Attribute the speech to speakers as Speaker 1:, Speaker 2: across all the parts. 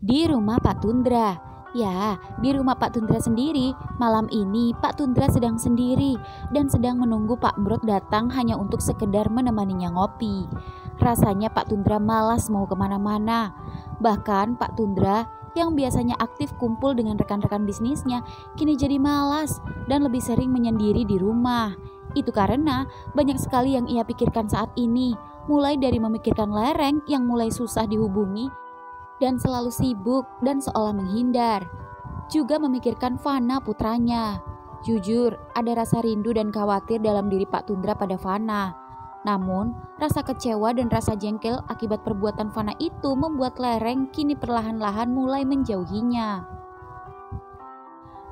Speaker 1: Di rumah Pak Tundra. Ya, di rumah Pak Tundra sendiri. Malam ini Pak Tundra sedang sendiri dan sedang menunggu Pak Mrot datang hanya untuk sekedar menemaninya ngopi. Rasanya Pak Tundra malas mau kemana-mana. Bahkan Pak Tundra yang biasanya aktif kumpul dengan rekan-rekan bisnisnya kini jadi malas dan lebih sering menyendiri di rumah. Itu karena banyak sekali yang ia pikirkan saat ini, mulai dari memikirkan Lereng yang mulai susah dihubungi dan selalu sibuk dan seolah menghindar. Juga memikirkan Fana putranya. Jujur, ada rasa rindu dan khawatir dalam diri Pak Tundra pada Fana. Namun, rasa kecewa dan rasa jengkel akibat perbuatan Fana itu membuat Lereng kini perlahan-lahan mulai menjauhinya.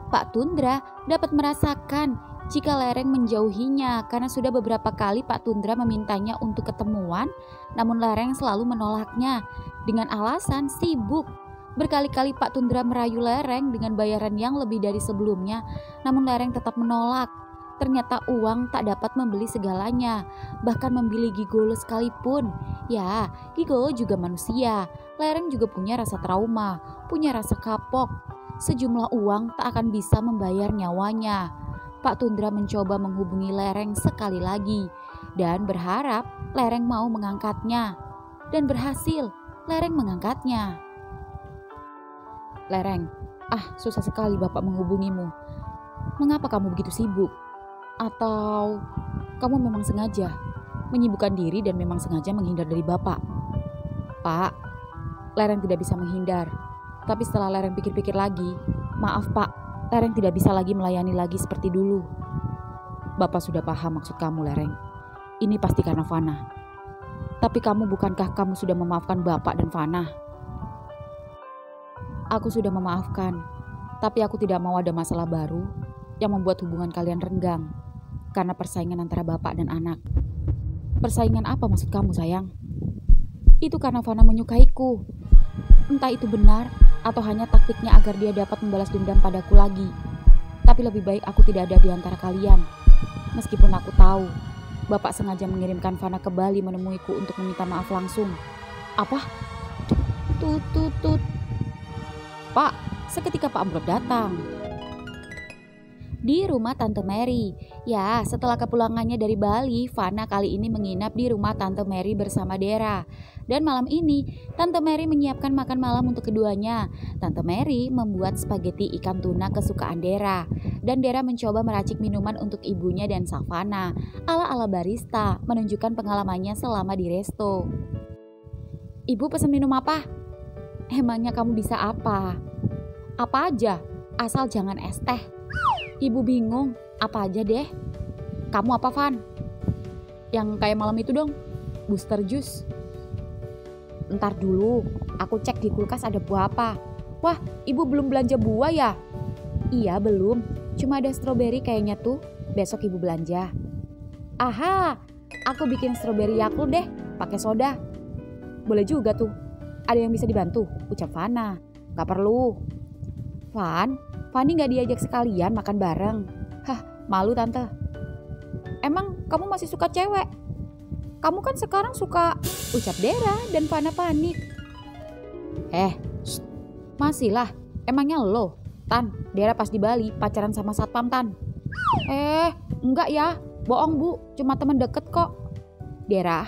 Speaker 1: Pak Tundra dapat merasakan jika Lereng menjauhinya karena sudah beberapa kali Pak Tundra memintanya untuk ketemuan, namun Lereng selalu menolaknya dengan alasan sibuk. Berkali-kali Pak Tundra merayu Lereng dengan bayaran yang lebih dari sebelumnya, namun Lereng tetap menolak. Ternyata uang tak dapat membeli segalanya, bahkan membeli gigolo sekalipun. Ya, gigolo juga manusia. Lereng juga punya rasa trauma, punya rasa kapok. Sejumlah uang tak akan bisa membayar nyawanya. Pak Tundra mencoba menghubungi Lereng sekali lagi dan berharap Lereng mau mengangkatnya. Dan berhasil, Lereng mengangkatnya. "Lereng, susah sekali Bapak menghubungimu. Mengapa kamu begitu sibuk? Atau kamu memang sengaja menyibukkan diri dan memang sengaja menghindar dari Bapak?" "Pak, Lereng tidak bisa menghindar. Tapi setelah Lereng pikir-pikir lagi, maaf Pak, Lereng tidak bisa lagi melayani lagi seperti dulu." "Bapak sudah paham maksud kamu, Lereng. Ini pasti karena Fana. Tapi bukankah kamu sudah memaafkan Bapak dan Fana?" "Aku sudah memaafkan, tapi aku tidak mau ada masalah baru yang membuat hubungan kalian renggang karena persaingan antara bapak dan anak." "Persaingan apa maksud kamu, sayang?" "Itu karena Fana menyukaiku. Entah itu benar atau hanya taktiknya agar dia dapat membalas dendam padaku lagi. Tapi lebih baik aku tidak ada di antara kalian. Meskipun aku tahu Bapak sengaja mengirimkan Fana ke Bali menemuiku untuk meminta maaf langsung." "Apa?" Tut. Pak, seketika Pak Mrot datang. Di rumah Tante Mary. Ya, setelah kepulangannya dari Bali, Fana kali ini menginap di rumah Tante Mary bersama Dera. Dan malam ini, Tante Mary menyiapkan makan malam untuk keduanya. Tante Mary membuat spaghetti ikan tuna kesukaan Dera. Dan Dera mencoba meracik minuman untuk ibunya dan Savana, ala-ala barista, menunjukkan pengalamannya selama di resto. "Ibu pesan minum apa?" "Emangnya kamu bisa apa?" "Apa aja, asal jangan es teh." "Ibu bingung, apa aja deh." "Kamu apa, Van?" "Yang kayak malam itu dong, booster juice." "Ntar dulu, aku cek di kulkas ada buah apa." "Wah, ibu belum belanja buah ya?" "Iya belum, cuma ada stroberi kayaknya tuh, besok ibu belanja." "Aha, aku bikin stroberi Yakult deh, pakai soda." "Boleh juga tuh, ada yang bisa dibantu?" ucap Fana. "Gak perlu." Fani gak diajak sekalian makan bareng?" "Hah, malu tante." "Emang kamu masih suka cewek? Kamu kan sekarang suka," ucap Dera dan Fana panik. Shh, masih lah, emangnya lo, Tan, Dera pas di Bali pacaran sama satpam Tan?" Enggak ya, bohong bu, cuma temen deket kok." "Dera,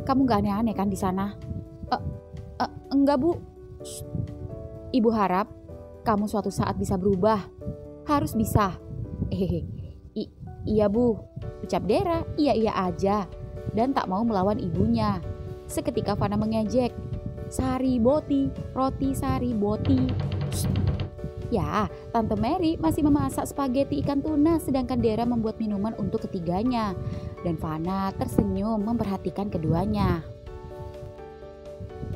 Speaker 1: kamu gak aneh-aneh kan di sana?" Enggak bu." "Shh. Ibu harap kamu suatu saat bisa berubah. Harus bisa." Iya bu," ucap Dera iya aja dan tak mau melawan ibunya. Seketika Fana mengejek, "Sari boti, roti sari boti." Ya, Tante Mary masih memasak spaghetti ikan tuna sedangkan Dera membuat minuman untuk ketiganya. Dan Fana tersenyum memperhatikan keduanya.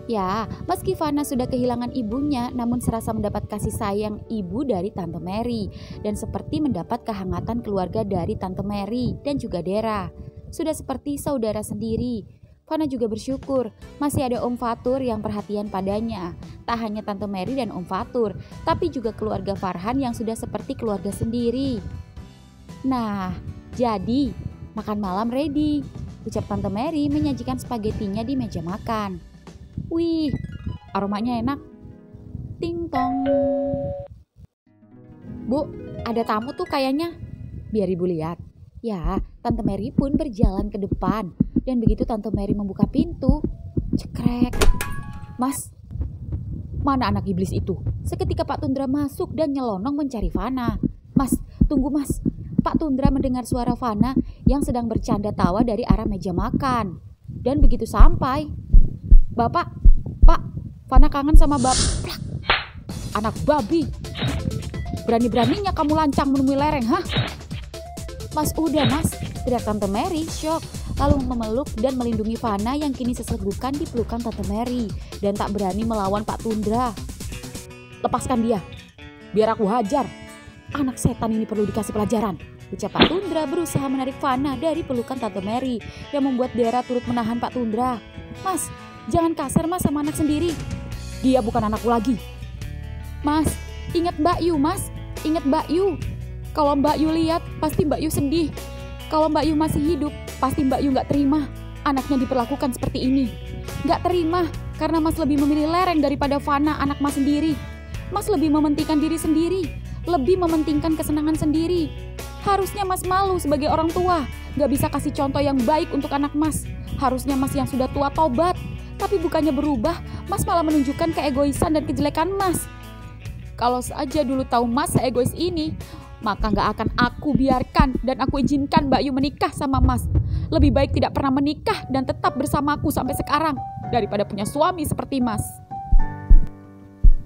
Speaker 1: Ya, meski Fana sudah kehilangan ibunya, namun serasa mendapat kasih sayang ibu dari Tante Mary dan seperti mendapat kehangatan keluarga dari Tante Mary dan juga Dera. Sudah seperti saudara sendiri. Fana juga bersyukur masih ada Om Fatur yang perhatian padanya. Tak hanya Tante Mary dan Om Fatur, tapi juga keluarga Farhan yang sudah seperti keluarga sendiri. "Nah, jadi makan malam ready," ucap Tante Mary menyajikan spagettinya di meja makan. "Wih, aromanya enak. Ting tong. Bu, ada tamu tuh kayaknya. Biar ibu lihat. Ya, Tante Mary pun berjalan ke depan. Dan begitu Tante Mary membuka pintu, cekrek. Mas, mana anak iblis itu? Seketika Pak Tundra masuk dan nyelonong mencari Fana. Mas, tunggu mas. Pak Tundra mendengar suara Fana yang sedang bercanda tawa dari arah meja makan. Dan begitu sampai, Bapak, Pak, Fana kangen sama Bapak. Anak babi. Berani-beraninya kamu lancang menemui lereng, hah? Mas, udah mas, teriak Tante Mary shock. Lalu memeluk dan melindungi Fana yang kini sesegukan di pelukan Tante Mary. Dan tak berani melawan Pak Tundra. Lepaskan dia, biar aku hajar. Anak setan ini perlu dikasih pelajaran. Ucap Pak Tundra berusaha menarik Fana dari pelukan Tante Mary yang membuat Dera turut menahan Pak Tundra. Mas, jangan kasar mas sama anak sendiri. Dia bukan anakku lagi. Mas, ingat Mbak Yu mas, ingat Mbak Yu. Kalau Mbak Yu lihat, pasti Mbak Yu sedih. Kalau Mbak Yu masih hidup, pasti Mbak Yu gak terima anaknya diperlakukan seperti ini. Gak terima karena mas lebih memilih lereng daripada Fana anak mas sendiri. Mas lebih mementingkan diri sendiri, lebih mementingkan kesenangan sendiri. Harusnya mas malu sebagai orang tua, gak bisa kasih contoh yang baik untuk anak mas. Harusnya mas yang sudah tua tobat, tapi bukannya berubah, mas malah menunjukkan keegoisan dan kejelekan mas. Kalau saja dulu tahu mas seegois ini, maka gak akan aku biarkan dan aku izinkan Mbak Yu menikah sama mas. Lebih baik tidak pernah menikah dan tetap bersamaku sampai sekarang, daripada punya suami seperti mas.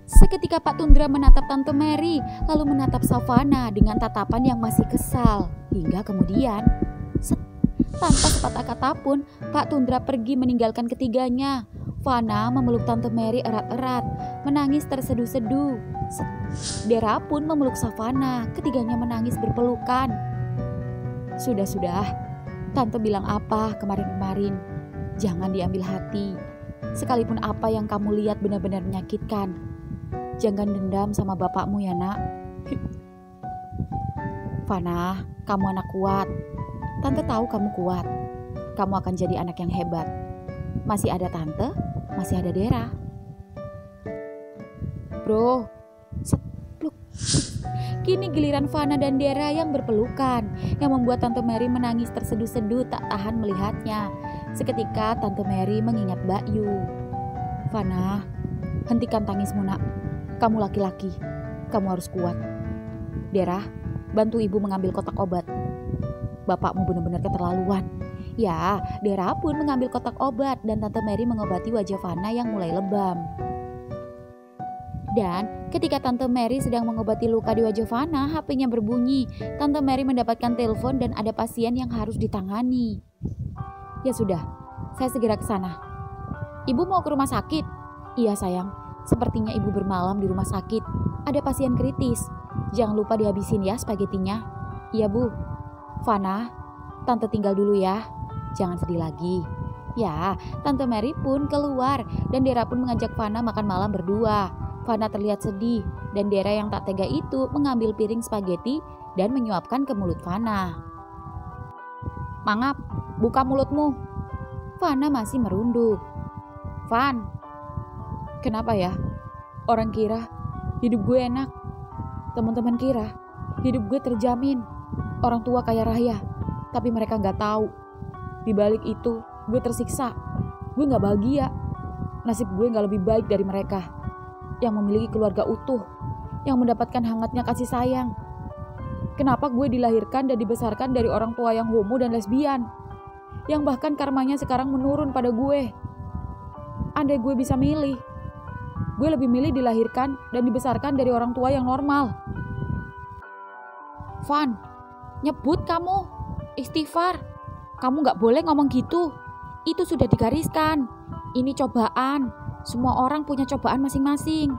Speaker 1: Seketika Pak Tundra menatap Tante Mary, lalu menatap Savana dengan tatapan yang masih kesal. Hingga kemudian, tanpa sepatah kata pun, Pak Tundra pergi meninggalkan ketiganya. Fana memeluk Tante Mary erat-erat, menangis terseduh-seduh. Dera pun memeluk Savana, ketiganya menangis berpelukan. Sudah, Tante bilang apa kemarin-kemarin? Jangan diambil hati. Sekalipun apa yang kamu lihat benar-benar menyakitkan. Jangan dendam sama bapakmu ya nak. Fana, kamu anak kuat. Tante tahu kamu kuat. Kamu akan jadi anak yang hebat. Masih ada Tante, masih ada Dera. Bro, sepluk. Kini giliran Fana dan Dera yang berpelukan, yang membuat Tante Mary menangis terseduh-seduh tak tahan melihatnya. Seketika Tante Mary mengingat Mbak Yu. Fana, hentikan tangismu nak. Kamu laki-laki, kamu harus kuat. Dera, bantu ibu mengambil kotak obat. Bapakmu benar-benar keterlaluan. Ya, Dera pun mengambil kotak obat dan Tante Mary mengobati wajah Fana yang mulai lebam. Dan ketika Tante Mary sedang mengobati luka di wajah Fana, HP-nya berbunyi. Tante Mary mendapatkan telepon dan ada pasien yang harus ditangani. Ya sudah, saya segera ke sana. Ibu mau ke rumah sakit? Iya sayang. Sepertinya ibu bermalam di rumah sakit. Ada pasien kritis. Jangan lupa dihabisin ya spagetinya. Iya bu. Fana, Tante tinggal dulu ya. Jangan sedih lagi. Ya, Tante Mary pun keluar dan Dera pun mengajak Fana makan malam berdua. Fana terlihat sedih dan Dera yang tak tega itu mengambil piring spageti dan menyuapkan ke mulut Fana. Mangap, buka mulutmu. Fana masih merunduk. Van, kenapa ya? Orang kira hidup gue enak. Teman-teman kira hidup gue terjamin. Orang tua kaya raya. Tapi mereka gak tahu. Di balik itu gue tersiksa. Gue gak bahagia. Nasib gue gak lebih baik dari mereka. Yang memiliki keluarga utuh. Yang mendapatkan hangatnya kasih sayang. Kenapa gue dilahirkan dan dibesarkan dari orang tua yang homo dan lesbian? Yang bahkan karmanya sekarang menurun pada gue. Andai gue bisa milih, gue lebih milih dilahirkan dan dibesarkan dari orang tua yang normal. Van, nyebut kamu. Istighfar. Kamu gak boleh ngomong gitu. Itu sudah digariskan. Ini cobaan. Semua orang punya cobaan masing-masing.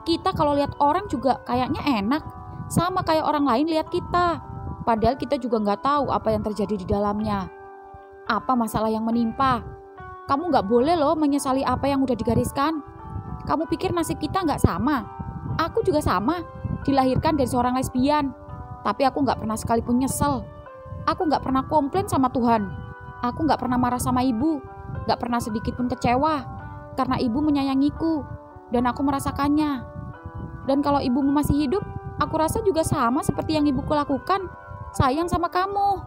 Speaker 1: Kita kalau lihat orang juga kayaknya enak. Sama kayak orang lain lihat kita. Padahal kita juga gak tahu apa yang terjadi di dalamnya. Apa masalah yang menimpa. Kamu gak boleh loh menyesali apa yang udah digariskan. Kamu pikir nasib kita gak sama? Aku juga sama. Dilahirkan dari seorang lesbian. Tapi aku gak pernah sekalipun nyesel. Aku gak pernah komplain sama Tuhan. Aku gak pernah marah sama ibu. Gak pernah sedikit pun kecewa. Karena ibu menyayangiku. Dan aku merasakannya. Dan kalau ibumu masih hidup, aku rasa juga sama seperti yang ibuku lakukan, sayang sama kamu.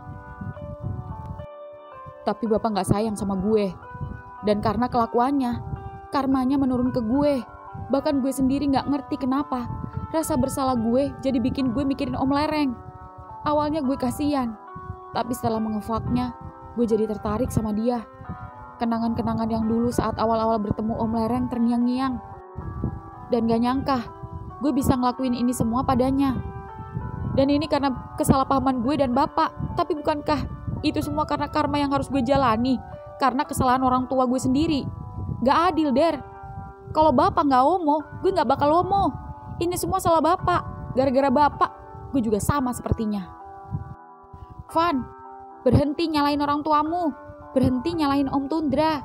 Speaker 1: Tapi bapak gak sayang sama gue. Dan karena kelakuannya, karmanya menurun ke gue. Bahkan gue sendiri gak ngerti kenapa. Rasa bersalah gue jadi bikin gue mikirin Om Lereng. Awalnya gue kasihan, tapi setelah mengefaknya, gue jadi tertarik sama dia. Kenangan-kenangan yang dulu saat awal-awal bertemu Om Lereng terngiang-ngiang. Dan gak nyangka, gue bisa ngelakuin ini semua padanya. Dan ini karena kesalahpahaman gue dan bapak. Tapi bukankah itu semua karena karma yang harus gue jalani? Karena kesalahan orang tua gue sendiri. Gak adil, Der. Kalau bapak gak homo, gue gak bakal homo. Ini semua salah bapak. Gara-gara bapak, gue juga sama sepertinya. Van, berhenti nyalain orang tuamu. Berhenti nyalain Om Tundra.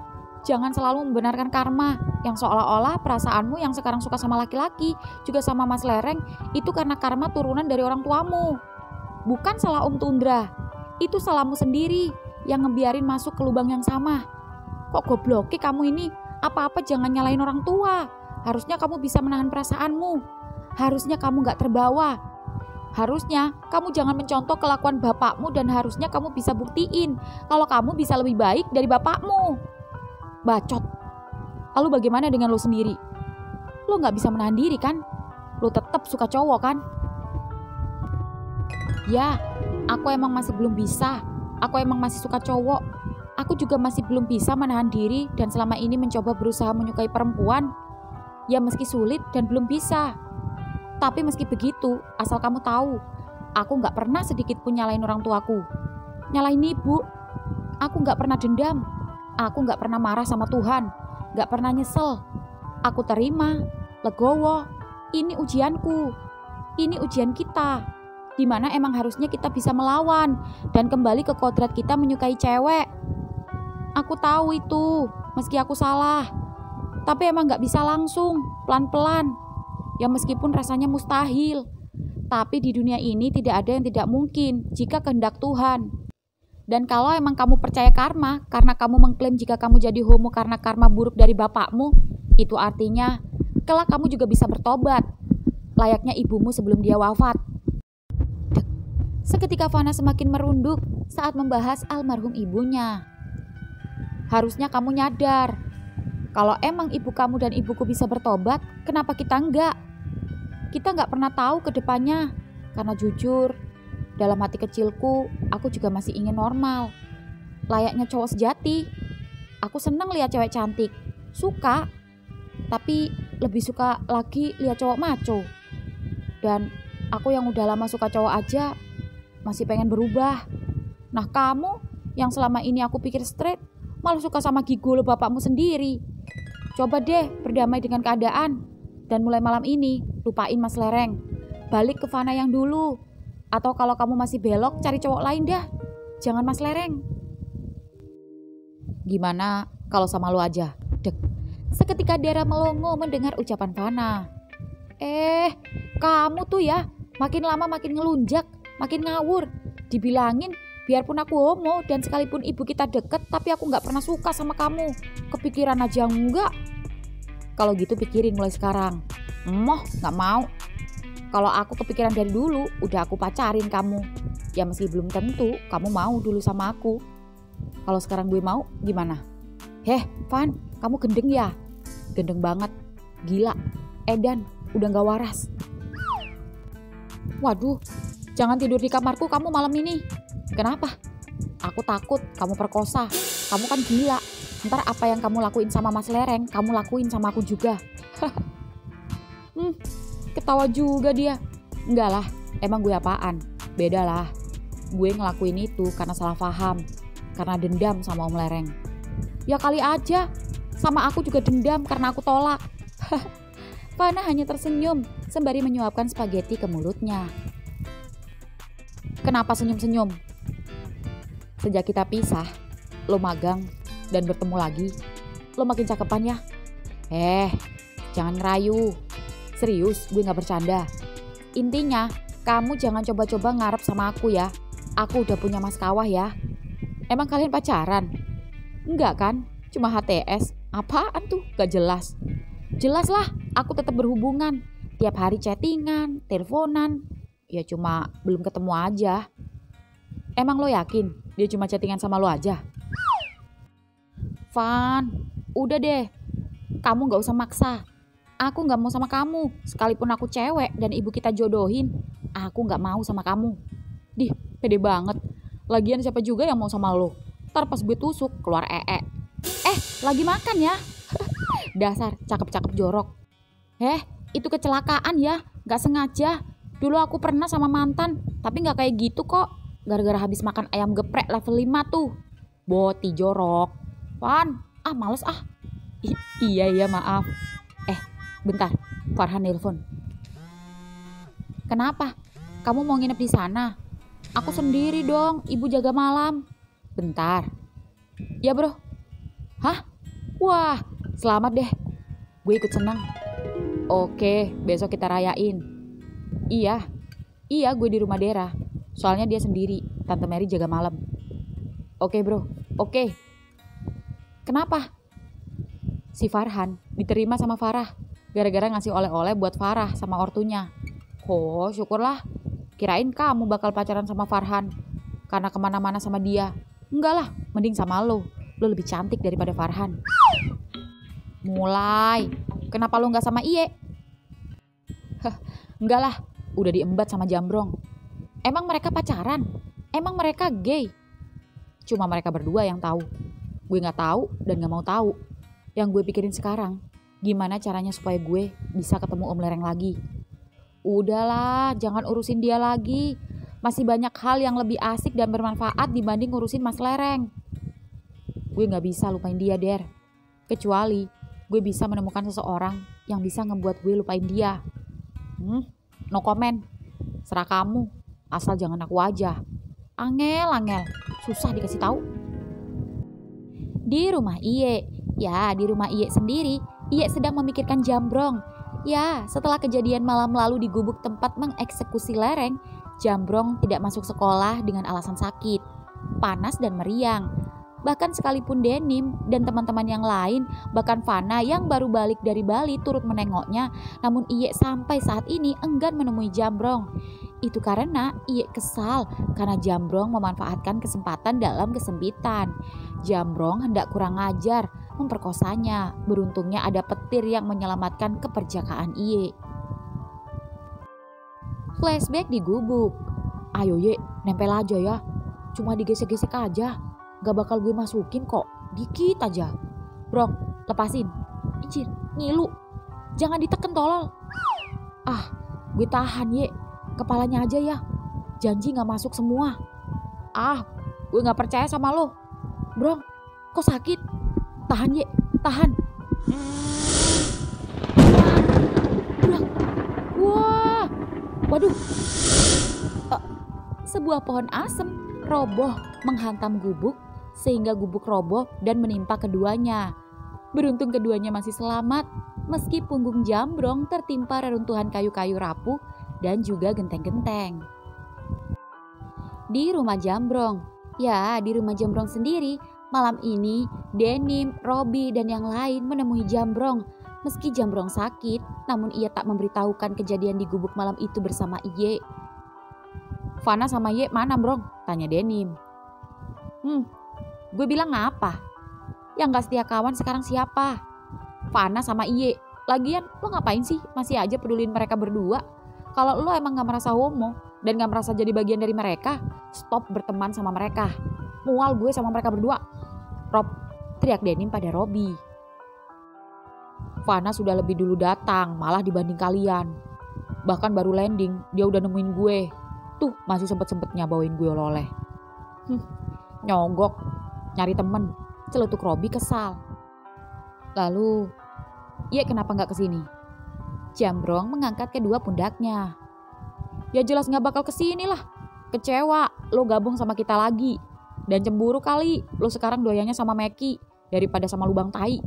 Speaker 1: Jangan selalu membenarkan karma, yang seolah-olah perasaanmu yang sekarang suka sama laki-laki, juga sama Mas Lereng, itu karena karma turunan dari orang tuamu. Bukan salah Om Tundra, itu salahmu sendiri, yang ngebiarin masuk ke lubang yang sama. Kok gobloknya kamu ini, apa-apa jangan nyalain orang tua. Harusnya kamu bisa menahan perasaanmu. Harusnya kamu gak terbawa. Harusnya kamu jangan mencontoh kelakuan bapakmu, dan harusnya kamu bisa buktiin kalau kamu bisa lebih baik dari bapakmu. Bacot. Lalu bagaimana dengan lo sendiri? Lo gak bisa menahan diri kan? Lo tetap suka cowok kan? Ya, aku emang masih belum bisa. Aku emang masih suka cowok. Aku juga masih belum bisa menahan diri dan selama ini mencoba berusaha menyukai perempuan. Ya meski sulit dan belum bisa. Tapi meski begitu, asal kamu tahu, aku gak pernah sedikit pun nyalain orang tuaku. Nyalain ibu. Aku gak pernah dendam. Aku gak pernah marah sama Tuhan, gak pernah nyesel. Aku terima, legowo. Ini ujianku, ini ujian kita, dimana emang harusnya kita bisa melawan dan kembali ke kodrat kita menyukai cewek. Aku tahu itu, meski aku salah. Tapi emang gak bisa langsung, pelan-pelan. Ya meskipun rasanya mustahil. Tapi di dunia ini tidak ada yang tidak mungkin jika kehendak Tuhan. Dan kalau emang kamu percaya karma, karena kamu mengklaim jika kamu jadi homo karena karma buruk dari bapakmu, itu artinya kelak kamu juga bisa bertobat, layaknya ibumu sebelum dia wafat. Seketika Fana semakin merunduk saat membahas almarhum ibunya. Harusnya kamu nyadar, kalau emang ibu kamu dan ibuku bisa bertobat, kenapa kita enggak? Kita enggak pernah tahu ke depannya, karena jujur, dalam hati kecilku, aku juga masih ingin normal. Layaknya cowok sejati. Aku senang lihat cewek cantik. Suka. Tapi lebih suka lagi lihat cowok maco. Dan aku yang udah lama suka cowok aja, masih pengen berubah. Nah kamu, yang selama ini aku pikir straight, malah suka sama gigolo bapakmu sendiri. Coba deh berdamai dengan keadaan. Dan mulai malam ini, lupain Mas Lereng. Balik ke Fana yang dulu. Atau kalau kamu masih belok, cari cowok lain dah. Jangan Mas Lereng. Gimana kalau sama lu aja? Dek. Seketika Dara melongo mendengar ucapan Fana. Kamu tuh ya, makin lama makin ngelunjak, makin ngawur. Dibilangin, biarpun aku homo dan sekalipun ibu kita deket, tapi aku gak pernah suka sama kamu. Kepikiran aja enggak? Kalau gitu pikirin mulai sekarang. Moh, gak mau. Kalau aku kepikiran dari dulu, udah aku pacarin kamu. Ya meski belum tentu kamu mau dulu sama aku. Kalau sekarang gue mau, gimana? Van, kamu gendeng ya? Gendeng banget. Gila. Edan, udah gak waras. Waduh, jangan tidur di kamarku kamu malam ini. Kenapa? Aku takut kamu perkosa. Kamu kan gila. Ntar apa yang kamu lakuin sama Mas Lereng, kamu lakuin sama aku juga. Ketawa juga dia. Enggak lah, emang gue apaan? Beda lah. Gue ngelakuin itu karena salah paham, karena dendam sama Om Lereng. Ya kali aja, sama aku juga dendam karena aku tolak. Fana hanya tersenyum sembari menyuapkan spaghetti ke mulutnya. Kenapa senyum-senyum? Sejak kita pisah, lo magang dan bertemu lagi, lo makin cakepan ya. Jangan ngerayu. Serius, gue gak bercanda. Intinya, kamu jangan coba-coba ngarep sama aku ya. Aku udah punya mas kawah ya. Emang kalian pacaran? Enggak kan? Cuma HTS. Apaan tuh? Gak jelas. Jelas lah, aku tetap berhubungan. Tiap hari chattingan, teleponan. Ya cuma belum ketemu aja. Emang lo yakin dia cuma chattingan sama lo aja? Van, udah deh. Kamu gak usah maksa. Aku gak mau sama kamu. Sekalipun aku cewek dan ibu kita jodohin, aku gak mau sama kamu. Dih, pede banget. Lagian siapa juga yang mau sama lo? Ntar pas gue tusuk, keluar ee. Lagi makan ya? Dasar cakep-cakep jorok. Itu kecelakaan ya, gak sengaja. Dulu aku pernah sama mantan, tapi gak kayak gitu kok. Gara-gara habis makan ayam geprek level 5 tuh. Boti jorok. Van, males ah. Iya maaf. Bentar, Farhan nelpon. Kenapa? Kamu mau nginep di sana? Aku sendiri dong, ibu jaga malam. Bentar. Ya bro. Hah? Wah, selamat deh. Gue ikut senang. Oke, besok kita rayain. Iya, gue di rumah Dera. Soalnya dia sendiri, Tante Mary jaga malam. Oke bro, oke. Kenapa? Si Farhan diterima sama Farah. Gara-gara ngasih oleh-oleh buat Farah sama ortunya. Oh, syukurlah. Kirain kamu bakal pacaran sama Farhan karena kemana-mana sama dia. Enggak lah, mending sama lo. Lo lebih cantik daripada Farhan. Mulai. Kenapa lo gak sama Iye? Enggak lah, udah diembat sama Jambrong. Emang mereka pacaran? Emang mereka gay? Cuma mereka berdua yang tahu. Gue gak tahu dan gak mau tahu. Yang gue pikirin sekarang, gimana caranya supaya gue bisa ketemu Om Lereng lagi. Udahlah, jangan urusin dia lagi. Masih banyak hal yang lebih asik dan bermanfaat dibanding ngurusin Mas Lereng. Gue gak bisa lupain dia, Der. Kecuali gue bisa menemukan seseorang yang bisa ngebuat gue lupain dia. No comment. Serah kamu. Asal jangan aku aja. Angel. Susah dikasih tahu. Di rumah Iye. Ya, di rumah Iye sendiri. Iye sedang memikirkan Jambrong. Ya, setelah kejadian malam lalu di gubuk tempat mengeksekusi Lereng, Jambrong tidak masuk sekolah dengan alasan sakit, panas dan meriang. Bahkan sekalipun Denim dan teman-teman yang lain, bahkan Fana yang baru balik dari Bali turut menengoknya, namun Iye sampai saat ini enggan menemui Jambrong. Itu karena Iye kesal karena Jambrong memanfaatkan kesempatan dalam kesempitan. Jambrong hendak kurang ajar, memperkosanya. Beruntungnya ada petir yang menyelamatkan keperjakaan Iye. Flashback di gubuk. Ayo Ye, nempel aja ya. Cuma digesek-gesek aja. Gak bakal gue masukin kok. Dikit aja. Brong, lepasin. Icir, ngilu. Jangan diteken tolol. Gue tahan Ye. Kepalanya aja ya. Janji gak masuk semua. Gue gak percaya sama lo. Brong, kok sakit? Tahan Ye, tahan. Brong. Wah. Waduh. Sebuah pohon asem roboh menghantam gubuk sehingga gubuk roboh dan menimpa keduanya. Beruntung keduanya masih selamat meski punggung Jambrong tertimpa reruntuhan kayu-kayu rapuh dan juga genteng-genteng. Di rumah Jambrong. Ya, di rumah Jambrong sendiri, malam ini Denim, Robi dan yang lain menemui Jambrong. Meski Jambrong sakit, namun ia tak memberitahukan kejadian di gubuk malam itu bersama Iye. Fana sama Iye mana Brong? Tanya Denim. Gue bilang apa? Yang gak setia kawan sekarang siapa? Fana sama Iye. Lagian lo ngapain sih masih aja pedulin mereka berdua? Kalau lo emang gak merasa homo dan gak merasa jadi bagian dari mereka, stop berteman sama mereka. Mual gue sama mereka berdua. Rob, teriak Denim pada Robi. Fana sudah lebih dulu datang malah dibanding kalian. Bahkan baru landing dia udah nemuin gue. Tuh masih sempet-sempetnya bawain gue oleh-oleh. Nyogok, nyari temen, celetuk Robi kesal. Lalu, Iye kenapa gak kesini? Jambrong mengangkat kedua pundaknya. Ya jelas gak bakal kesini lah. Kecewa, lo gabung sama kita lagi. Dan cemburu kali, lo sekarang doyanya sama Meki daripada sama lubang tai.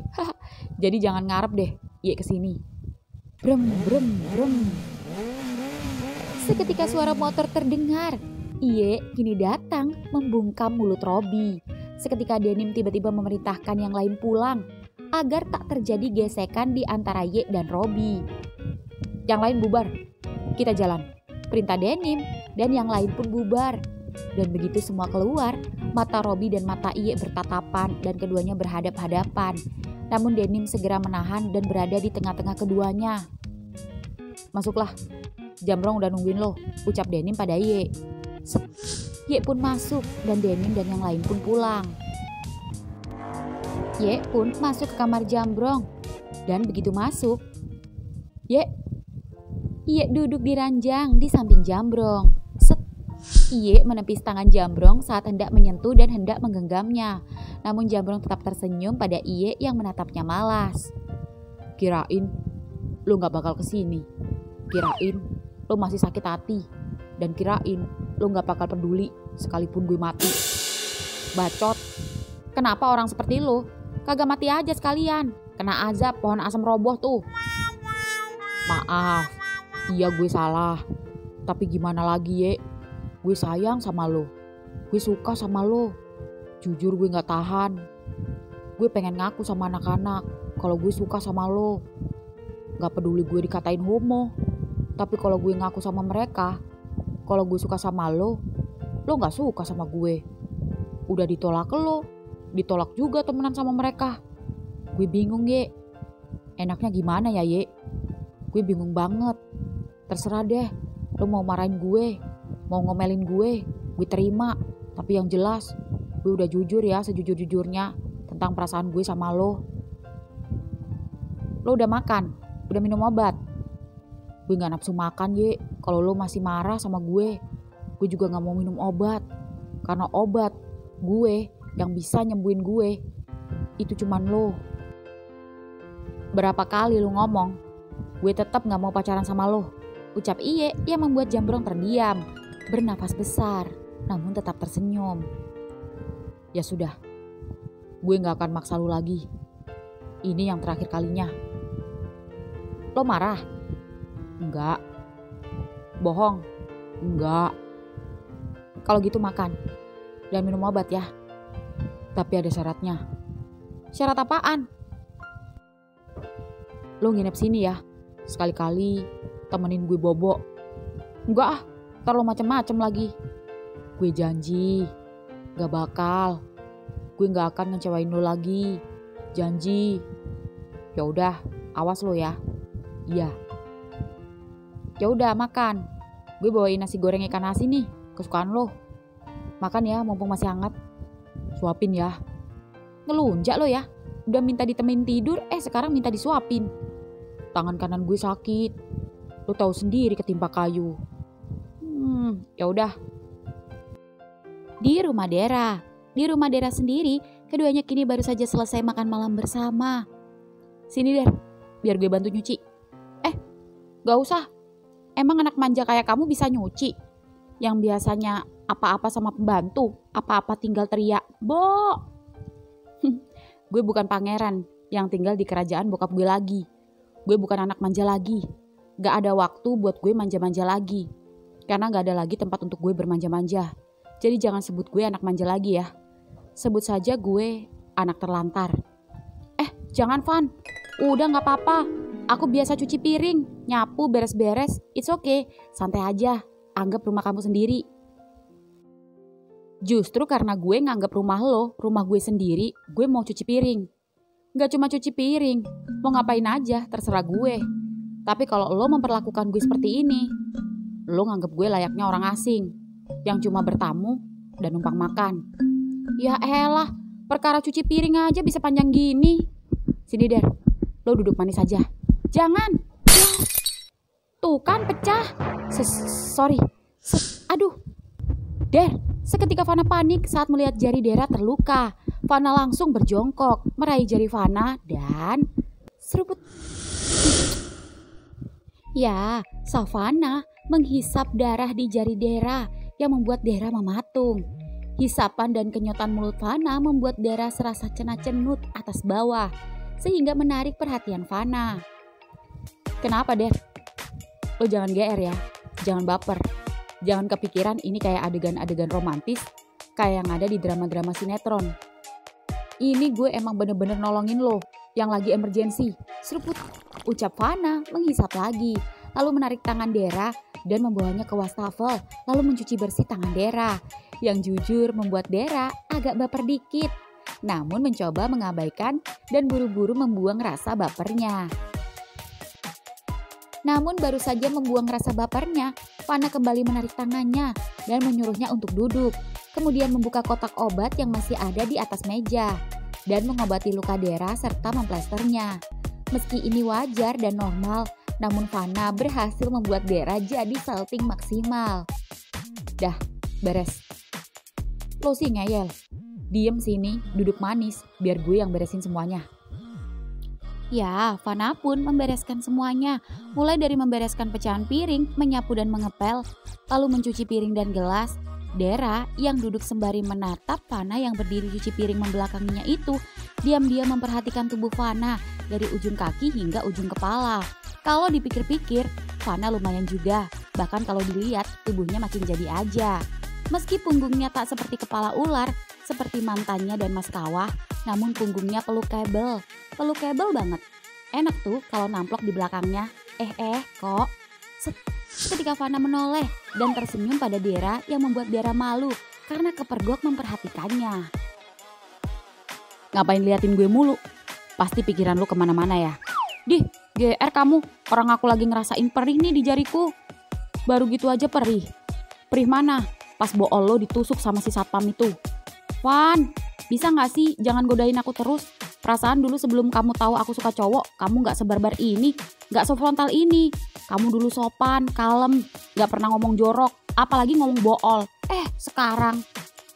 Speaker 1: Jadi jangan ngarep deh, Iye kesini. Brem. Seketika suara motor terdengar. Iye kini datang membungkam mulut Robi. Seketika Denim tiba-tiba memerintahkan yang lain pulang agar tak terjadi gesekan di antara Iye dan Robi. Yang lain bubar. Kita jalan. Perintah Denim. Dan yang lain pun bubar. Dan begitu semua keluar, mata Robi dan mata Iye bertatapan dan keduanya berhadap-hadapan. Namun Denim segera menahan dan berada di tengah-tengah keduanya. Masuklah. Jambrong udah nungguin lo, ucap Denim pada Iye. Iye pun masuk dan Denim dan yang lain pun pulang. Iye pun masuk ke kamar Jambrong. Dan begitu masuk, Iye duduk di ranjang di samping Jambrong. Iye menepis tangan Jambrong saat hendak menyentuh dan hendak menggenggamnya. Namun Jambrong tetap tersenyum pada Iye yang menatapnya malas. Kirain lo gak bakal kesini. Kirain lo masih sakit hati. Dan kirain lo gak bakal peduli sekalipun gue mati. Bacot. Kenapa orang seperti lo kagak mati aja sekalian? Kena azab pohon asam roboh tuh. Maaf. Iya gue salah. Tapi gimana lagi Ye? Gue sayang sama lo. Gue suka sama lo. Jujur gue gak tahan. Gue pengen ngaku sama anak-anak kalau gue suka sama lo. Gak peduli gue dikatain homo. Tapi kalau gue ngaku sama mereka, kalau gue suka sama lo gak suka sama gue. Udah ditolak lo, ditolak juga temenan sama mereka. Gue bingung Ye. Enaknya gimana ya Ye? Gue bingung banget. Terserah deh, lo mau marahin gue, mau ngomelin gue terima. Tapi yang jelas, gue udah jujur ya sejujur-jujurnya tentang perasaan gue sama lo. Lo udah makan? Udah minum obat? Gue gak nafsu makan Ye. Kalau lo masih marah sama gue juga gak mau minum obat. Karena obat gue yang bisa nyembuhin gue itu cuman lo. Berapa kali lo ngomong, gue tetap gak mau pacaran sama lo, ucap Iye yang membuat Jambrong terdiam, bernafas besar, namun tetap tersenyum. Ya sudah, gue gak akan maksa lo lagi. Ini yang terakhir kalinya. Lo marah? Enggak. Bohong? Enggak. Kalau gitu makan dan minum obat ya. Tapi ada syaratnya. Syarat apaan? Lo nginep sini ya. Sekali-kali temenin gue bobo. Enggak ah, ntar lo macem-macem lagi. Gue janji gak bakal. Gue gak akan ngecewain lo lagi. Janji. Ya udah, awas lo ya. Iya. Ya udah makan. Gue bawain nasi goreng ikan asin nih, kesukaan lo. Makan ya, mumpung masih hangat. Suapin ya. Ngelunjak lo ya. Udah minta ditemenin tidur, sekarang minta disuapin. Tangan kanan gue sakit. Lo tahu sendiri ketimpa kayu. Ya udah. Di rumah Dera sendiri, keduanya kini baru saja selesai makan malam bersama. Sini Der, biar gue bantu nyuci. Gak usah. Emang anak manja kayak kamu bisa nyuci? Yang biasanya apa-apa sama pembantu, apa-apa tinggal teriak, "Bo!" Gue bukan pangeran yang tinggal di kerajaan bokap gue lagi. Gue bukan anak manja lagi. Gak ada waktu buat gue manja-manja lagi. Karena gak ada lagi tempat untuk gue bermanja-manja. Jadi jangan sebut gue anak manja lagi ya. Sebut saja gue anak terlantar. Jangan Van. Udah gak apa-apa. Aku biasa cuci piring, nyapu, beres-beres. It's okay. Santai aja. Anggap rumah kamu sendiri. Justru karena gue nganggap rumah lo, rumah gue sendiri, gue mau cuci piring. Gak cuma cuci piring, mau ngapain aja, terserah gue. Tapi kalau lo memperlakukan gue seperti ini, lo nganggap gue layaknya orang asing, yang cuma bertamu dan numpang makan. Ya elah, perkara cuci piring aja bisa panjang gini. Sini Der, lo duduk manis aja. Jangan. Tuh kan pecah. Sorry. Aduh. Der, seketika Fana panik saat melihat jari Dera terluka. Fana langsung berjongkok, meraih jari Fana dan seruput. Ya, Savana menghisap darah di jari Dera yang membuat Dera mematung. Hisapan dan kenyotan mulut Fana membuat Dera serasa cenut atas bawah, sehingga menarik perhatian Fana. Kenapa Der? Lo jangan GR ya, jangan baper. Jangan kepikiran ini kayak adegan-adegan romantis kayak yang ada di drama-drama sinetron. Ini gue emang bener-bener nolongin lo yang lagi emergensi. Seruput, ucap Fana menghisap lagi. lalu menarik tangan Dera dan membawanya ke wastafel, lalu mencuci bersih tangan Dera. Yang jujur membuat Dera agak baper dikit, namun mencoba mengabaikan dan buru-buru membuang rasa bapernya. Namun baru saja membuang rasa bapernya, Fana kembali menarik tangannya dan menyuruhnya untuk duduk. Kemudian membuka kotak obat yang masih ada di atas meja dan mengobati luka Dera serta memplesternya. Meski ini wajar dan normal, namun Fana berhasil membuat Dera jadi salting maksimal. Dah, beres. Lo sih ngeyel. Diem sini, duduk manis, biar gue yang beresin semuanya. Ya, Fana pun membereskan semuanya, mulai dari membereskan pecahan piring, menyapu dan mengepel, lalu mencuci piring dan gelas. Dera yang duduk sembari menatap Fana yang berdiri cuci piring membelakanginya itu, diam-diam memperhatikan tubuh Fana dari ujung kaki hingga ujung kepala. Kalau dipikir-pikir, Fana lumayan juga, bahkan kalau dilihat tubuhnya makin jadi aja. Meski punggungnya tak seperti kepala ular, seperti mantannya dan Mas Kawah, namun punggungnya pelukable banget. Enak tuh kalau namplok di belakangnya. Kok. Ketika Fana menoleh dan tersenyum pada Dera yang membuat Dera malu karena kepergok memperhatikannya. Ngapain liatin gue mulu? Pasti pikiran lu kemana-mana ya. Dih, GR kamu, orang aku lagi ngerasain perih nih di jariku. Baru gitu aja perih. Perih mana? Pas bool lo ditusuk sama si satpam itu. Van, bisa gak sih jangan godain aku terus? Perasaan dulu sebelum kamu tahu aku suka cowok, kamu gak sebarbar ini, gak sefrontal ini. Kamu dulu sopan, kalem, gak pernah ngomong jorok, apalagi ngomong bool. Sekarang,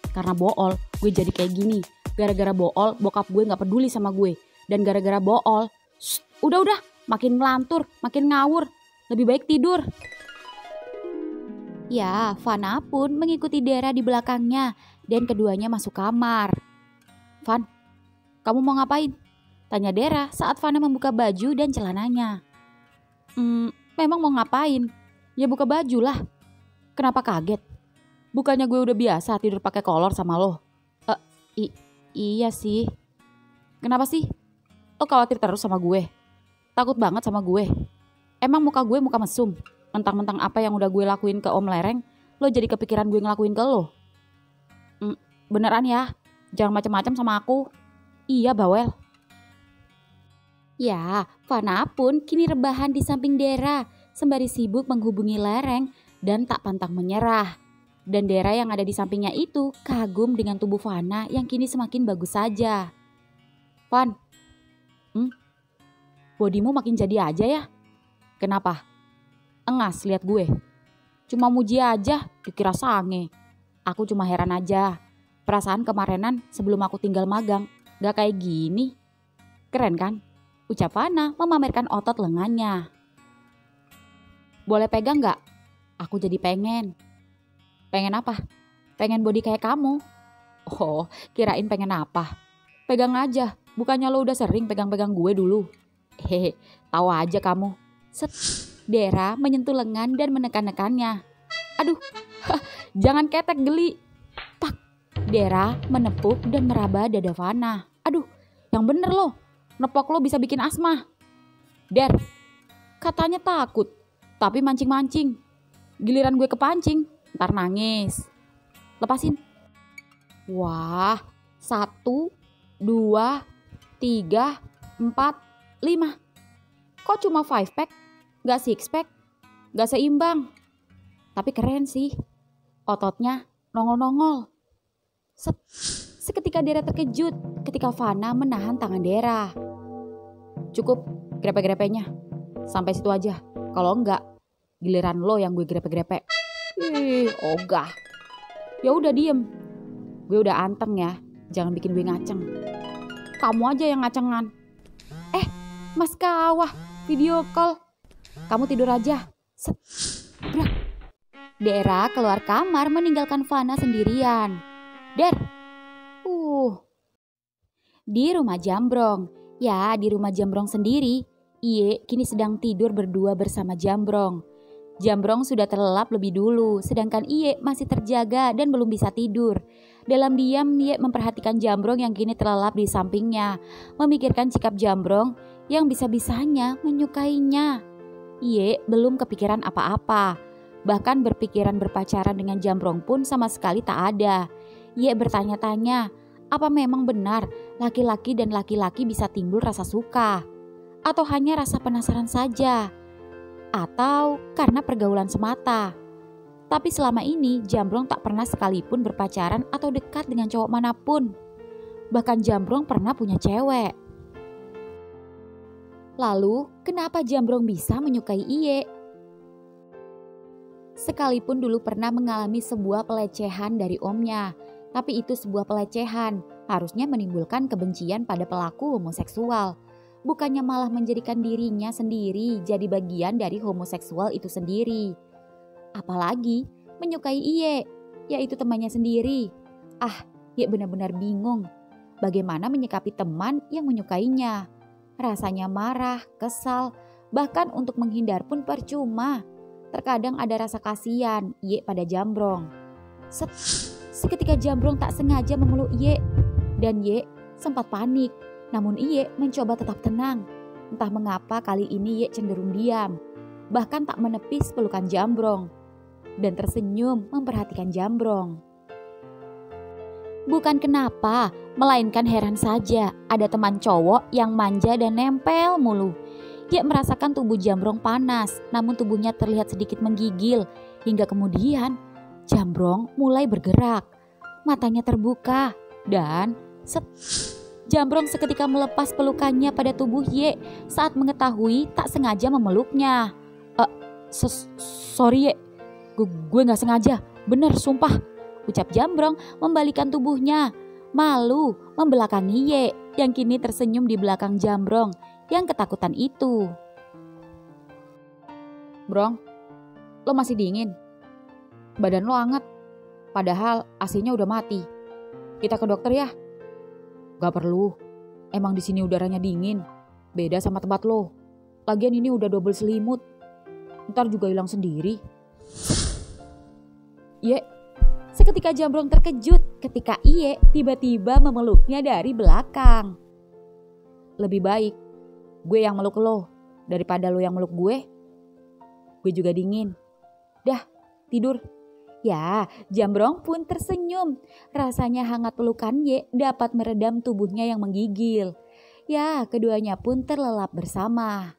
Speaker 1: karena bool, gue jadi kayak gini. Gara-gara bool, bokap gue gak peduli sama gue. Dan gara-gara bool, udah, makin ngelantur, makin ngawur. Lebih baik tidur. Ya, Fana pun mengikuti Dera di belakangnya dan keduanya masuk kamar. Van, kamu mau ngapain? Tanya Dera saat Fana membuka baju dan celananya. Memang mau ngapain? Ya buka baju lah. Kenapa kaget? Bukannya gue udah biasa tidur pakai kolor sama lo? Iya sih. Kenapa sih? Lo khawatir terus sama gue? Takut banget sama gue? Emang muka gue muka mesum? Mentang-mentang apa yang udah gue lakuin ke Om Lereng, lo jadi kepikiran gue ngelakuin ke lo? Beneran ya? Jangan macam-macam sama aku. Iya, bawel. Ya, Fana pun kini rebahan di samping Dera, sembari sibuk menghubungi Lereng dan tak pantang menyerah. Dan Dera yang ada di sampingnya itu kagum dengan tubuh Fana yang kini semakin bagus saja. Van, bodimu makin jadi aja ya? Kenapa? Engas lihat gue. Cuma muji aja, dikira sange. Aku cuma heran aja. Perasaan kemarinan sebelum aku tinggal magang gak kayak gini. Keren kan? Ucap Fana memamerkan otot lengannya. Boleh pegang gak? Aku jadi pengen. Pengen apa? Pengen body kayak kamu. Oh, kirain pengen apa? Pegang aja. Bukannya lo udah sering pegang-pegang gue dulu. Tahu aja kamu. Dera menyentuh lengan dan menekan-nekannya. Aduh, jangan ketek geli. Pak. Dera menepuk dan meraba dada Fana. Aduh, yang bener lo. Nepok lo bisa bikin asma. Der, katanya takut, tapi mancing-mancing. Giliran gue kepancing, ntar nangis. Lepasin. Wah, 1, 2, 3, 4, 5. Kok cuma 5 pack? Gak 6 pack? Gak seimbang. Tapi keren sih. Ototnya nongol-nongol. Seketika Dera terkejut ketika Fana menahan tangan Dera. Cukup grepe-grepenya. Sampai situ aja. Kalau enggak, giliran lo yang gue grepe-grepe. Ogah. Ya udah diem. Gue udah anteng ya. Jangan bikin gue ngaceng. Kamu aja yang ngacengan. Mas Kawah, video call. Kamu tidur aja. Brak. Dera keluar kamar meninggalkan Fana sendirian. Der. Di rumah Jambrong. Ya, di rumah Jambrong sendiri. Iye kini sedang tidur berdua bersama Jambrong. Jambrong sudah terlelap lebih dulu, sedangkan Iye masih terjaga dan belum bisa tidur. Dalam diam, Iye memperhatikan Jambrong yang kini terlelap di sampingnya, memikirkan sikap Jambrong yang bisa-bisanya menyukainya. Ie belum kepikiran apa-apa. Bahkan berpikiran berpacaran dengan Jambrong pun sama sekali tak ada. Ie bertanya-tanya, apa memang benar laki-laki dan laki-laki bisa timbul rasa suka? Atau hanya rasa penasaran saja? Atau karena pergaulan semata? Tapi selama ini Jambrong tak pernah sekalipun berpacaran atau dekat dengan cowok manapun. Bahkan Jambrong pernah punya cewek. Lalu, kenapa Jambrong bisa menyukai Ie? Sekalipun dulu pernah mengalami sebuah pelecehan dari omnya, tapi itu sebuah pelecehan, harusnya menimbulkan kebencian pada pelaku homoseksual. Bukannya malah menjadikan dirinya sendiri jadi bagian dari homoseksual itu sendiri. Apalagi menyukai Ie, yaitu temannya sendiri. Ie benar-benar bingung bagaimana menyikapi teman yang menyukainya. Rasanya marah, kesal, bahkan untuk menghindar pun percuma. Terkadang ada rasa kasihan Ie pada Jambrong. Seketika Jambrong tak sengaja memeluk Ie, dan Ie sempat panik. Namun Ie mencoba tetap tenang. Entah mengapa kali ini Ie cenderung diam, bahkan tak menepis pelukan Jambrong, dan tersenyum memperhatikan Jambrong. Bukan kenapa, melainkan heran saja ada teman cowok yang manja dan nempel mulu. Ia merasakan tubuh Jambrong panas, namun tubuhnya terlihat sedikit menggigil. Hingga kemudian Jambrong mulai bergerak. Matanya terbuka dan Jambrong seketika melepas pelukannya pada tubuh Ye saat mengetahui tak sengaja memeluknya. Sorry Ye, gue gak sengaja, bener sumpah. Ucap Jambrong membalikan tubuhnya. Malu membelakangi Ye yang kini tersenyum di belakang Jambrong yang ketakutan itu. Brong, lo masih dingin? Badan lo hangat, padahal AC-nya udah mati. Kita ke dokter ya? Gak perlu, emang di sini udaranya dingin. Beda sama tempat lo. Lagian ini udah double selimut. Ntar juga hilang sendiri. Ye, seketika Jambrong terkejut ketika Ie tiba-tiba memeluknya dari belakang. Lebih baik gue yang meluk lo daripada lo yang meluk gue. Gue juga dingin. Dah, tidur. Ya, Jambrong pun tersenyum. Rasanya hangat pelukan Ye dapat meredam tubuhnya yang menggigil. Ya, keduanya pun terlelap bersama.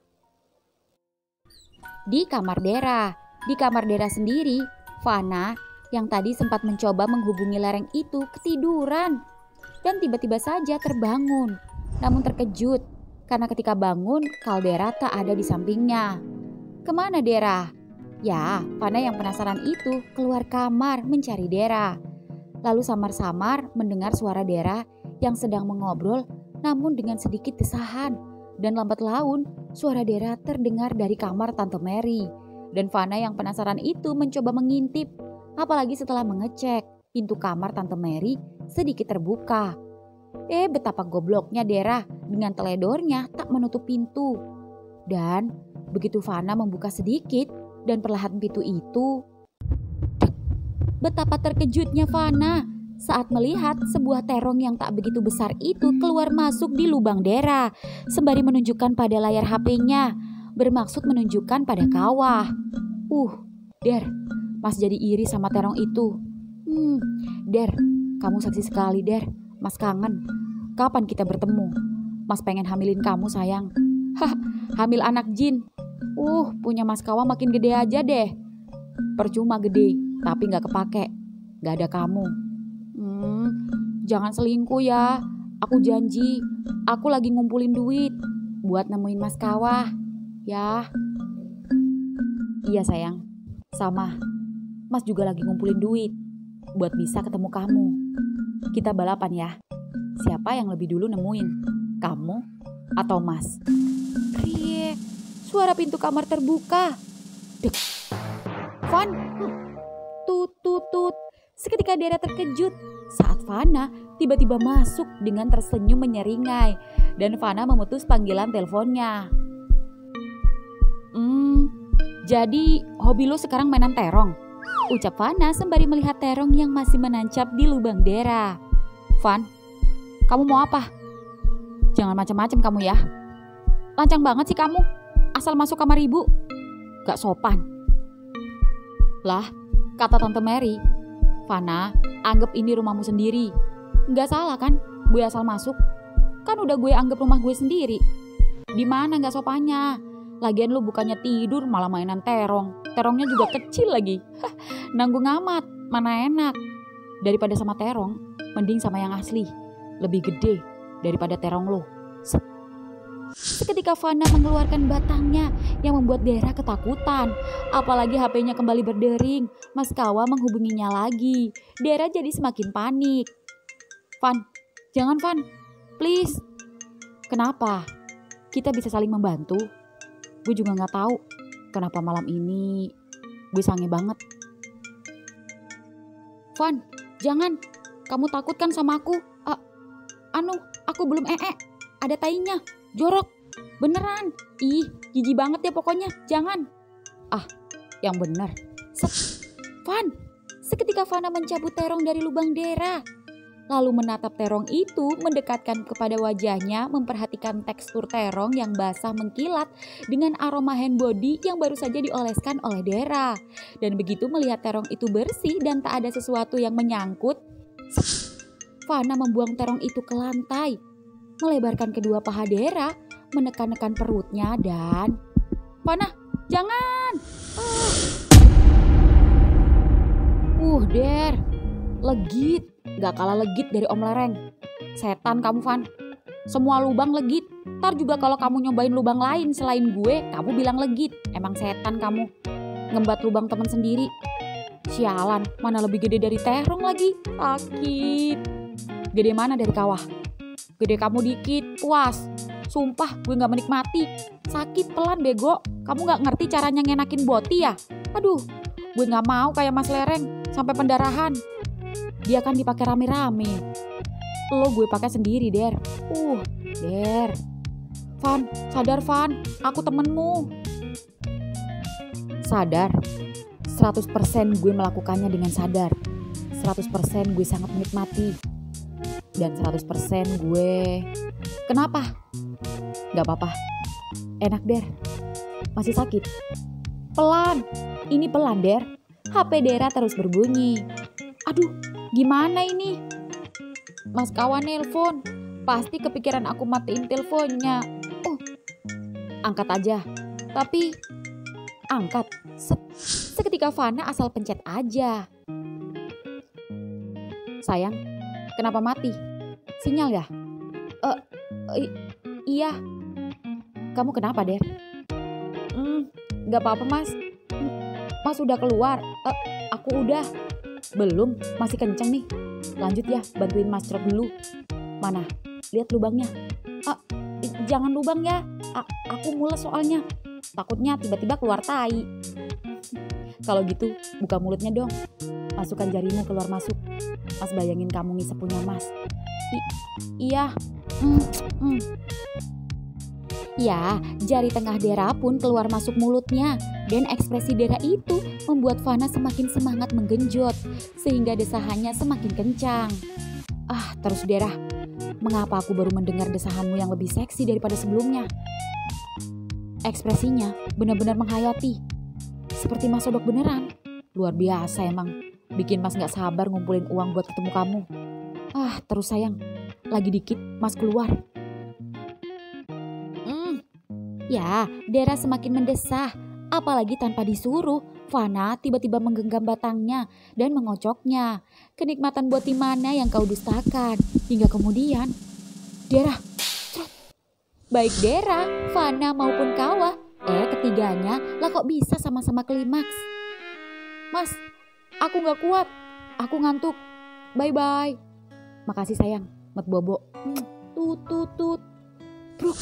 Speaker 1: Di kamar Dera sendiri, Fana yang tadi sempat mencoba menghubungi lereng itu ketiduran dan tiba-tiba saja terbangun. Namun terkejut karena ketika bangun Caldera tak ada di sampingnya. Kemana Dera? Ya, Fana yang penasaran itu keluar kamar mencari Dera. Lalu samar-samar mendengar suara Dera yang sedang mengobrol namun dengan sedikit desahan. Dan lambat laun suara Dera terdengar dari kamar Tante Mary. Dan Fana yang penasaran itu mencoba mengintip. Apalagi setelah mengecek pintu kamar Tante Mary sedikit terbuka. Betapa gobloknya Dera dengan teledornya tak menutup pintu. Dan begitu Fana membuka sedikit dan perlahan pintu itu, betapa terkejutnya Fana saat melihat sebuah terong yang tak begitu besar itu keluar masuk di lubang Dera sembari menunjukkan pada layar HP-nya, bermaksud menunjukkan pada kawah. Der, Mas jadi iri sama terong itu. Der, kamu seksi sekali Der. Mas kangen. Kapan kita bertemu? Mas pengen hamilin kamu sayang. Hamil anak jin. Punya Mas Kawa makin gede aja deh. Percuma gede, tapi gak kepake. Gak ada kamu. Jangan selingkuh ya. Aku janji, aku lagi ngumpulin duit buat nemuin Mas Kawa. Ya. Iya sayang, sama. Mas juga lagi ngumpulin duit buat bisa ketemu kamu. Kita balapan ya. Siapa yang lebih dulu nemuin? Kamu atau Mas? Krie, suara pintu kamar terbuka. Dek. Van, tut. Seketika Dera terkejut saat Fana tiba-tiba masuk dengan tersenyum menyeringai dan Fana memutus panggilan teleponnya. Jadi hobi lo sekarang mainan terong? Ucap Fana sembari melihat terong yang masih menancap di lubang Dera. Van, kamu mau apa? Jangan macam-macam kamu ya. Lancang banget sih kamu. Asal masuk kamar ibu. Gak sopan. Lah, kata Tante Mary, Fana, anggap ini rumahmu sendiri. Gak salah kan gue asal masuk? Kan udah gue anggap rumah gue sendiri. Di mana gak sopannya? Lagian lu bukannya tidur malah mainan terong. Terongnya juga kecil lagi. Nanggung amat, mana enak. Daripada sama terong, mending sama yang asli. Lebih gede daripada terong lo. Seketika Fana mengeluarkan batangnya yang membuat Dera ketakutan. Apalagi HP-nya kembali berdering. Mas Kawa menghubunginya lagi. Dera jadi semakin panik. Van, jangan Van, please. Kenapa? Kita bisa saling membantu. Gue juga gak tahu kenapa malam ini gue sange banget. Van, jangan. Kamu takut kan sama aku? Aku belum ada tainya. Jorok. Beneran. Ih, jijik banget ya pokoknya. Jangan. Yang bener. Van. Seketika Fana mencabut terong dari lubang Dera. Lalu menatap terong itu, mendekatkan kepada wajahnya, memperhatikan tekstur terong yang basah mengkilat dengan aroma hand body yang baru saja dioleskan oleh Dera. Dan begitu melihat terong itu bersih dan tak ada sesuatu yang menyangkut, Fana membuang terong itu ke lantai, melebarkan kedua paha Dera, menekan-nekan perutnya dan... Fana, jangan! Der, legit. Gak kalah legit dari Om Lereng. Setan kamu, Van. Semua lubang legit. Ntar juga kalau kamu nyobain lubang lain selain gue, kamu bilang legit. Emang setan kamu. Ngembat lubang temen sendiri. Sialan, mana lebih gede dari terong lagi. Sakit. Gede mana dari kawah? Gede kamu dikit, puas. Sumpah, gue gak menikmati. Sakit, pelan, bego. Kamu gak ngerti caranya ngenakin boti ya? Aduh, gue gak mau kayak Mas Lereng. Sampai pendarahan. Dia kan dipakai rame-rame. Lo gue pakai sendiri, Der. Der. Van, sadar Van. Aku temenmu. Sadar. 100% gue melakukannya dengan sadar. 100% gue sangat menikmati. Dan 100% gue... Kenapa? Gak apa-apa. Enak, Der. Masih sakit. Pelan. Ini pelan, Der. HP Dera terus berbunyi. Aduh, gimana ini? Mas Kawan nelpon. Pasti kepikiran aku matiin teleponnya. Angkat aja. Tapi angkat. Seketika Fana asal pencet aja. Sayang, kenapa mati? Sinyal ya? Iya. Kamu kenapa, Der? Gak apa-apa, Mas. Mas udah keluar. Aku udah. Belum, masih kenceng nih. Lanjut ya, bantuin Mas Trot dulu. Mana? Lihat lubangnya. Jangan lubang ya. Aku mules soalnya. Takutnya tiba-tiba keluar tai. Kalau gitu, buka mulutnya dong. Masukkan jarimu keluar masuk. Mas bayangin kamu ngisep punya Mas. Iya. Ya, jari tengah Dera pun keluar masuk mulutnya. Dan ekspresi Dera itu membuat Fana semakin semangat menggenjot. Sehingga desahannya semakin kencang. Terus Dera, mengapa aku baru mendengar desahanmu yang lebih seksi daripada sebelumnya? Ekspresinya benar-benar menghayati. Seperti Mas Sodok beneran. Luar biasa emang. Bikin Mas gak sabar ngumpulin uang buat ketemu kamu. Terus sayang, lagi dikit Mas keluar. Ya, Dera semakin mendesah. Apalagi tanpa disuruh, Fana tiba-tiba menggenggam batangnya dan mengocoknya. Kenikmatan boti mana yang kau dustakan? Hingga kemudian, Dera. Baik Dera, Fana maupun Kawa, ketiganya lah kok bisa sama-sama klimaks. Mas, aku gak kuat. Aku ngantuk. Bye-bye. Makasih sayang, Mat Bobo. Tut. Bruk.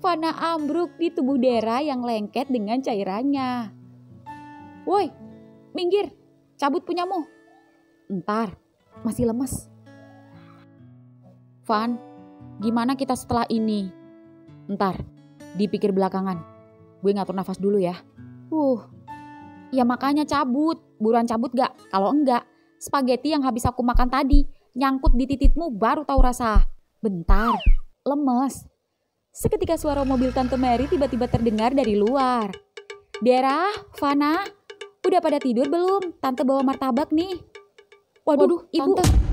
Speaker 1: Fana ambruk di tubuh Dera yang lengket dengan cairannya. Woi, minggir, cabut punyamu. Entar, masih lemes. Van, gimana kita setelah ini? Entar, dipikir belakangan. Gue ngatur nafas dulu ya. Ya makanya cabut, buruan cabut gak? Kalau enggak, spaghetti yang habis aku makan tadi nyangkut di tititmu baru tahu rasa. Bentar, lemes. Seketika suara mobil Tante Mary tiba-tiba terdengar dari luar. Dera, Fana, udah pada tidur belum? Tante bawa martabak nih. Waduh, Ibu.
Speaker 2: Tante,